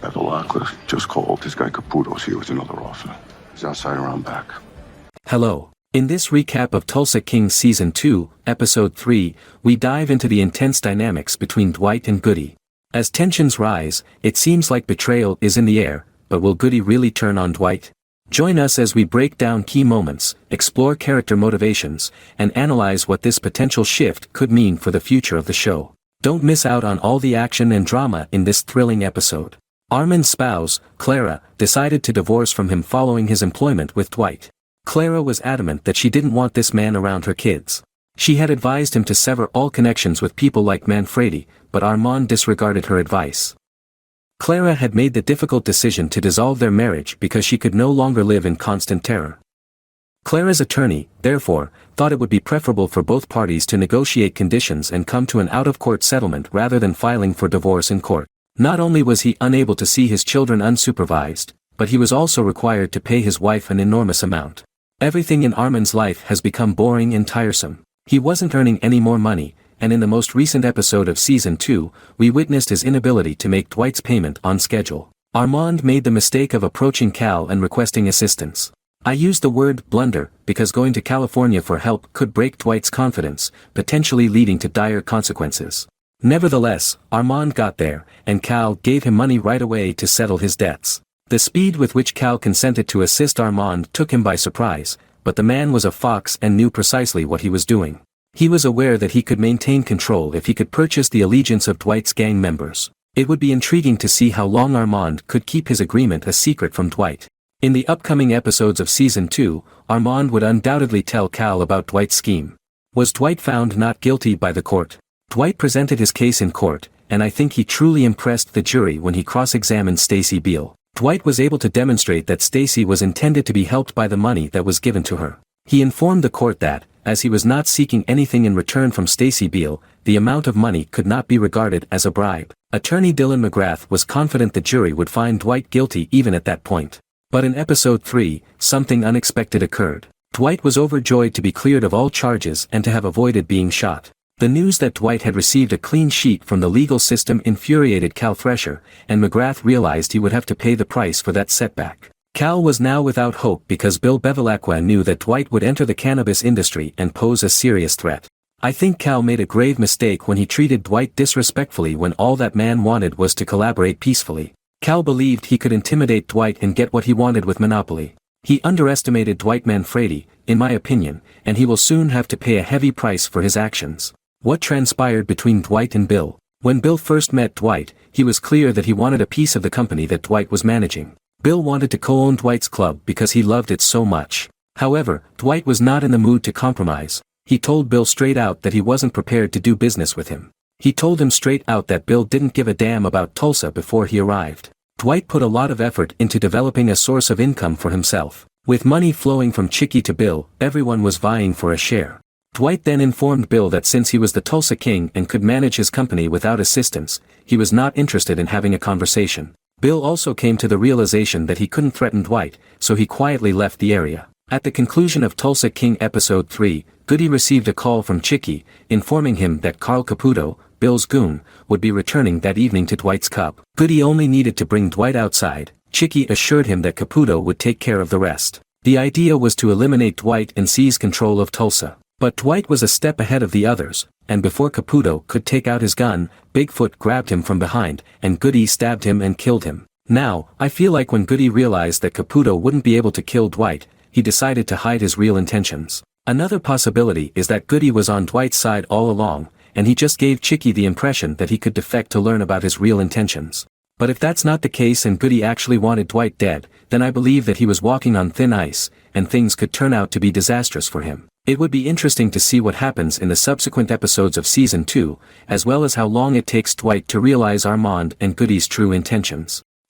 Bevilacqua just called. This guy Caputo's here with another officer. He's outside around back. Hello. In this recap of Tulsa King Season 2, Episode 3, we dive into the intense dynamics between Dwight and Goodie. As tensions rise, it seems like betrayal is in the air, but will Goodie really turn on Dwight? Join us as we break down key moments, explore character motivations, and analyze what this potential shift could mean for the future of the show. Don't miss out on all the action and drama in this thrilling episode. Armand's spouse, Clara, decided to divorce from him following his employment with Dwight. Clara was adamant that she didn't want this man around her kids. She had advised him to sever all connections with people like Manfredi, but Armand disregarded her advice. Clara had made the difficult decision to dissolve their marriage because she could no longer live in constant terror. Clara's attorney, therefore, thought it would be preferable for both parties to negotiate conditions and come to an out-of-court settlement rather than filing for divorce in court. Not only was he unable to see his children unsupervised, but he was also required to pay his wife an enormous amount. Everything in Armand's life has become boring and tiresome. He wasn't earning any more money, and in the most recent episode of Season 2, we witnessed his inability to make Dwight's payment on schedule. Armand made the mistake of approaching Cal and requesting assistance. I use the word blunder because going to California for help could break Dwight's confidence, potentially leading to dire consequences. Nevertheless, Armand got there, and Cal gave him money right away to settle his debts. The speed with which Cal consented to assist Armand took him by surprise, but the man was a fox and knew precisely what he was doing. He was aware that he could maintain control if he could purchase the allegiance of Dwight's gang members. It would be intriguing to see how long Armand could keep his agreement a secret from Dwight. In the upcoming episodes of Season 2, Armand would undoubtedly tell Cal about Dwight's scheme. Was Dwight found not guilty by the court? Dwight presented his case in court, and I think he truly impressed the jury when he cross-examined Stacy Beal. Dwight was able to demonstrate that Stacy was intended to be helped by the money that was given to her. He informed the court that, as he was not seeking anything in return from Stacy Beal, the amount of money could not be regarded as a bribe. Attorney Dylan McGrath was confident the jury would find Dwight guilty even at that point. But in Episode 3, something unexpected occurred. Dwight was overjoyed to be cleared of all charges and to have avoided being shot. The news that Dwight had received a clean sheet from the legal system infuriated Cal Thresher, and McGrath realized he would have to pay the price for that setback. Cal was now without hope because Bill Bevilacqua knew that Dwight would enter the cannabis industry and pose a serious threat. I think Cal made a grave mistake when he treated Dwight disrespectfully when all that man wanted was to collaborate peacefully. Cal believed he could intimidate Dwight and get what he wanted with Monopoly. He underestimated Dwight Manfredi, in my opinion, and he will soon have to pay a heavy price for his actions. What transpired between Dwight and Bill? When Bill first met Dwight, he was clear that he wanted a piece of the company that Dwight was managing. Bill wanted to co-own Dwight's club because he loved it so much. However, Dwight was not in the mood to compromise. He told Bill straight out that he wasn't prepared to do business with him. He told him straight out that Bill didn't give a damn about Tulsa before he arrived. Dwight put a lot of effort into developing a source of income for himself. With money flowing from Chicky to Bill, everyone was vying for a share. Dwight then informed Bill that since he was the Tulsa King and could manage his company without assistance, he was not interested in having a conversation. Bill also came to the realization that he couldn't threaten Dwight, so he quietly left the area. At the conclusion of Tulsa King Episode 3, Goodie received a call from Chicky, informing him that Carl Caputo, Bill's goon, would be returning that evening to Dwight's cup. Goodie only needed to bring Dwight outside. Chicky assured him that Caputo would take care of the rest. The idea was to eliminate Dwight and seize control of Tulsa. But Dwight was a step ahead of the others, and before Caputo could take out his gun, Bigfoot grabbed him from behind, and Goodie stabbed him and killed him. Now, I feel like when Goodie realized that Caputo wouldn't be able to kill Dwight, he decided to hide his real intentions. Another possibility is that Goodie was on Dwight's side all along, and he just gave Chicky the impression that he could defect to learn about his real intentions. But if that's not the case and Goodie actually wanted Dwight dead, then I believe that he was walking on thin ice, and things could turn out to be disastrous for him. It would be interesting to see what happens in the subsequent episodes of Season 2, as well as how long it takes Dwight to realize Armand and Goodie's true intentions.